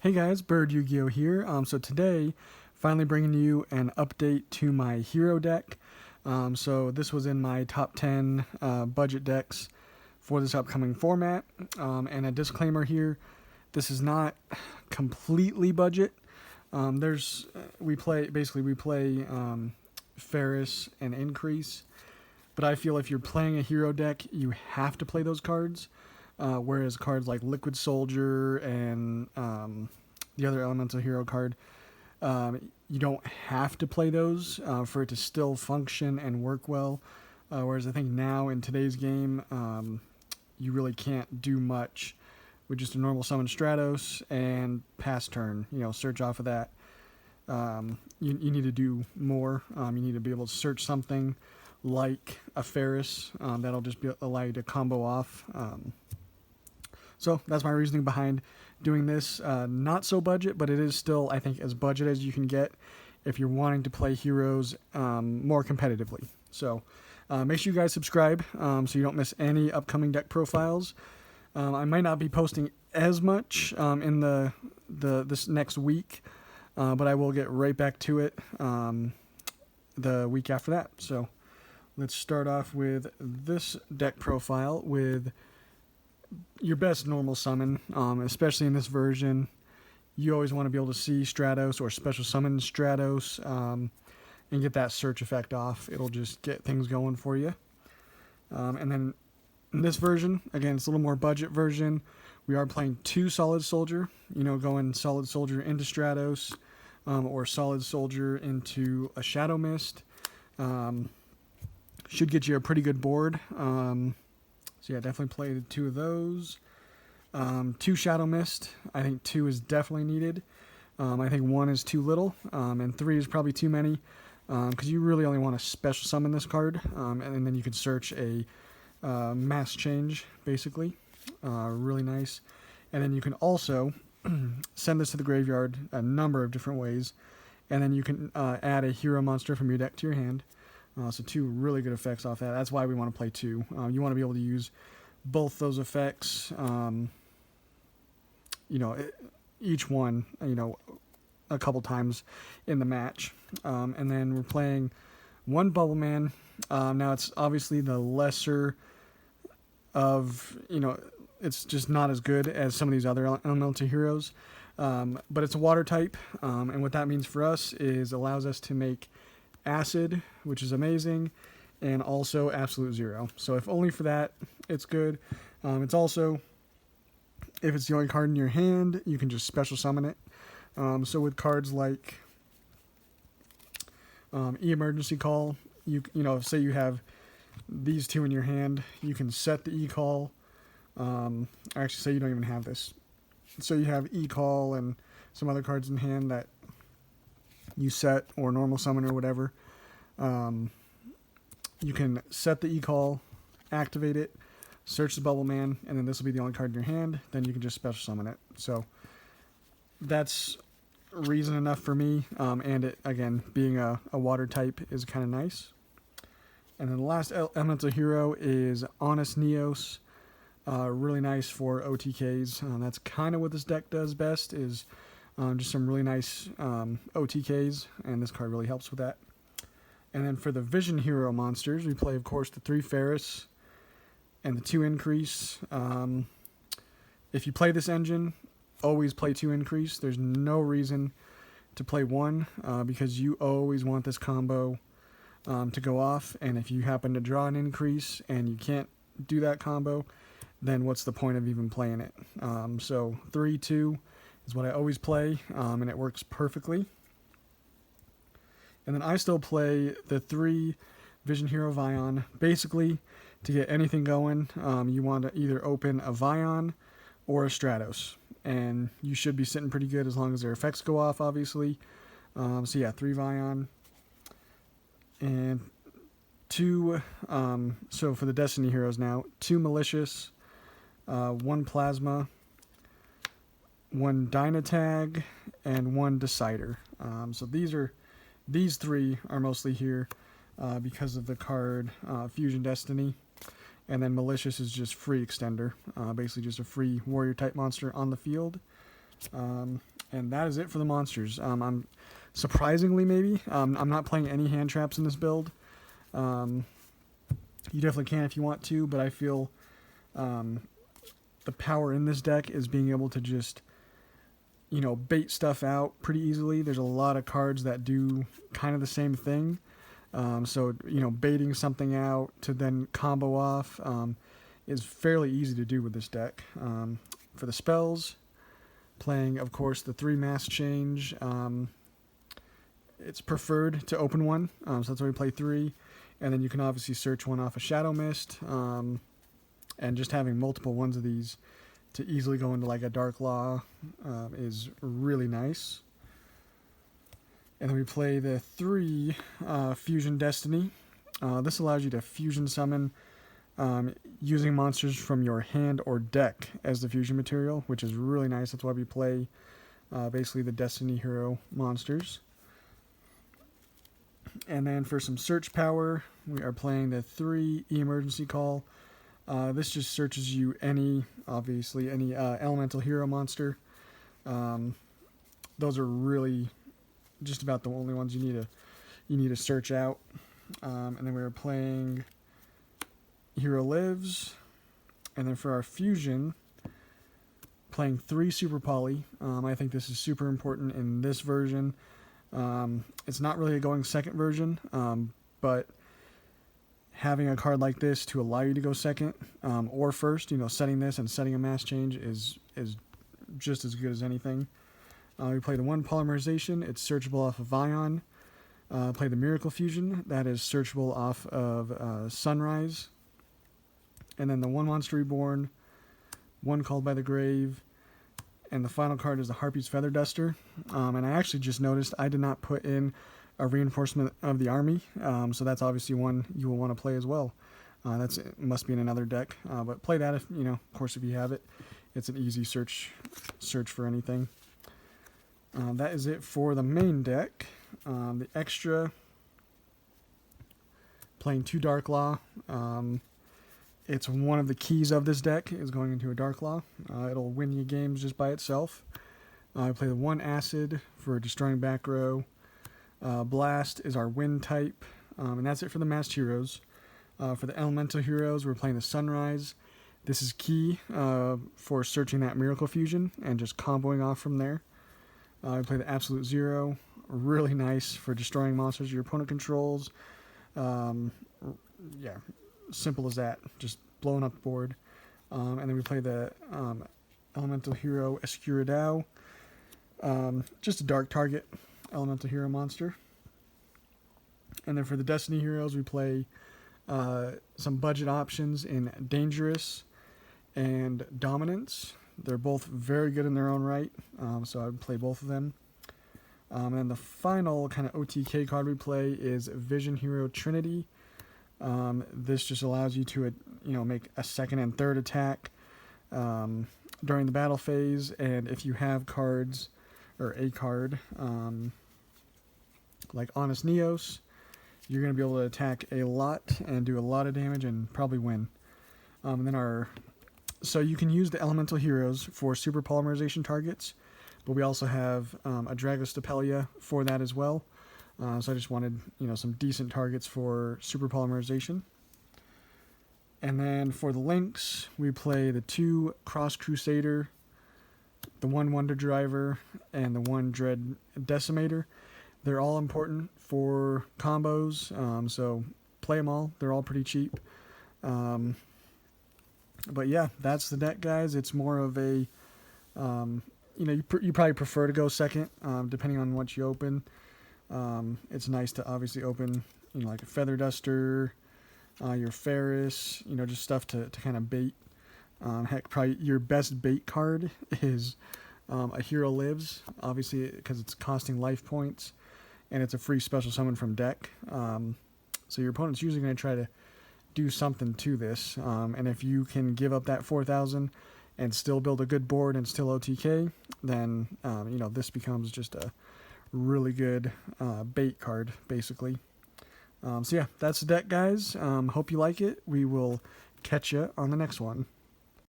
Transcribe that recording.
Hey guys, Bird Yu-Gi-Oh here. So today, finally bringing you an update to my hero deck. So this was in my top 10 budget decks for this upcoming format. And a disclaimer here: this is not completely budget. There's we play Ferris and Increase, but I feel if you're playing a hero deck, you have to play those cards. Whereas cards like Liquid Soldier and the other Elemental Hero card, you don't have to play those for it to still function and work well. Whereas I think now in today's game, you really can't do much with just a normal summon Stratos and pass turn. Search off of that. You need to do more. You need to be able to search something like a Ferris that'll just allow you to combo off. So that's my reasoning behind doing this. Not so budget, but it is still, I think, as budget as you can get if you're wanting to play heroes more competitively. So make sure you guys subscribe so you don't miss any upcoming deck profiles. I might not be posting as much in this next week, but I will get right back to it the week after that. So let's start off with this deck profile with your best normal summon, especially in this version. You always want to be able to see Stratos or special summon Stratos and get that search effect off. It'll just get things going for you. And then in this version, again, it's a little more budget version. We are playing 2 Solid Soldier, going Solid Soldier into Stratos or Solid Soldier into a Shadow Mist. Should get you a pretty good board. So yeah, definitely play 2 of those. 2 Shadow Mist. I think 2 is definitely needed. I think 1 is too little, and 3 is probably too many, because you really only want to special summon this card, and then you can search a mass change, basically. Really nice. And then you can also send this to the graveyard a number of different ways, and then you can add a hero monster from your deck to your hand. So 2 really good effects off that. That's why we want to play 2. You want to be able to use both those effects, each one, a couple times in the match. And then we're playing 1 Bubble Man. Now it's obviously the lesser of, it's just not as good as some of these other elemental heroes. But it's a water type. And what that means for us is allows us to make Acid, which is amazing, and also Absolute Zero. So if only for that, it's good. It's also, if it's the only card in your hand, you can just special summon it. So with cards like E-Emergency Call, say you have these 2 in your hand, you can set the E-Call. Actually, say you don't even have this. So you have E-Call and some other cards in hand that you set, or normal summon or whatever. You can set the E-Call, activate it, search the Bubble Man, and then this will be the only card in your hand. Then you can just special summon it. So that's reason enough for me. And it, again, being a water type is kind of nice. And then the last elemental hero is Honest Neos. Really nice for OTKs. That's kind of what this deck does best, is just some really nice OTKs, and this card really helps with that. And then for the Vision Hero monsters, we play, of course, the 3 Ferris and the 2 Increase. If you play this engine, always play 2 Increase. There's no reason to play 1 because you always want this combo to go off. And if you happen to draw an Increase and you can't do that combo, then what's the point of even playing it? So 3-2 is what I always play, and it works perfectly. And then I still play the 3 Vision Hero Vion. Basically, to get anything going, you want to either open a Vion or a Stratos. And you should be sitting pretty good as long as their effects go off, obviously. So yeah, 3 Vion. And 2, so for the Destiny Heroes now, 2 Malicious, 1 Plasma, 1 Dynatag, and 1 Decider. So these 3 are mostly here because of the card Fusion Destiny. And then Malicious is just free extender, basically just a free warrior type monster on the field. And that is it for the monsters. I'm surprisingly maybe I'm not playing any hand traps in this build. You definitely can if you want to, but I feel the power in this deck is being able to just, you know, bait stuff out pretty easily. There's a lot of cards that do kind of the same thing. So, you know, baiting something out to then combo off is fairly easy to do with this deck. For the spells, playing, of course, the 3 mass change. It's preferred to open one, so that's why we play 3. And then you can obviously search one off a Shadow Mist. And just having multiple ones of these to easily go into like a Dark Law is really nice. And then we play the 3 Fusion Destiny. This allows you to fusion summon using monsters from your hand or deck as the fusion material, which is really nice. That's why we play basically the Destiny Hero monsters. And then for some search power, we are playing the 3 Emergency Call. This just searches you any elemental hero monster. Those are really just about the only ones you need to search out. And then we were playing Hero Lives, and then for our fusion, playing 3 Super Poly. I think this is super important in this version. It's not really a going second version, but having a card like this to allow you to go second or first, you know, setting this and setting a mass change is just as good as anything. We play the 1 Polymerization. It's searchable off of Ion. Play the Miracle Fusion. That is searchable off of Sunrise. And then the 1 Monster Reborn, 1 Called by the Grave, and the final card is the Harpy's Feather Duster. And I actually just noticed I did not put in a reinforcement of the army, so that's obviously one you will want to play as well. It must be in another deck, but play that if you know, of course, if you have it. It's an easy search for anything. That is it for the main deck. The extra, playing 2 Dark Law. It's one of the keys of this deck is going into a Dark Law. It'll win you games just by itself. I play the 1 Acid for destroying back row. Blast is our wind type, and that's it for the masked heroes. For the elemental heroes, we're playing the Sunrise. This is key for searching that Miracle Fusion and just comboing off from there. We play the Absolute Zero, really nice for destroying monsters your opponent controls. Yeah, simple as that, just blowing up the board. And then we play the elemental hero Escuridao, just a dark target elemental hero monster. And then for the Destiny heroes, we play some budget options in Dangerous and Dominance. They're both very good in their own right, so I would play both of them. And the final kind of OTK card we play is Vision Hero Trinity. This just allows you to make a second and third attack during the battle phase, and if you have cards or a card like Honest Neos, you're going to be able to attack a lot and do a lot of damage and probably win. And then so you can use the elemental heroes for super polymerization targets, but we also have a Dragostapelia for that as well. So I just wanted some decent targets for super polymerization. And then for the links, we play the 2 Cross Crusader, the 1 Wonder Driver, and the 1 Dread Decimator. They're all important for combos, so play them all. They're all pretty cheap. But yeah, that's the deck, guys. It's more of a, you probably prefer to go second, depending on what you open. It's nice to obviously open, like a Feather Duster, your Ferris, just stuff to kind of bait. Heck, probably your best bait card is a Hero Lives, obviously, because it's costing life points, and it's a free special summon from deck. So your opponent's usually going to try to do something to this, and if you can give up that 4,000 and still build a good board and still OTK, then this becomes just a really good bait card, basically. So yeah, that's the deck, guys. Hope you like it. We will catch you on the next one.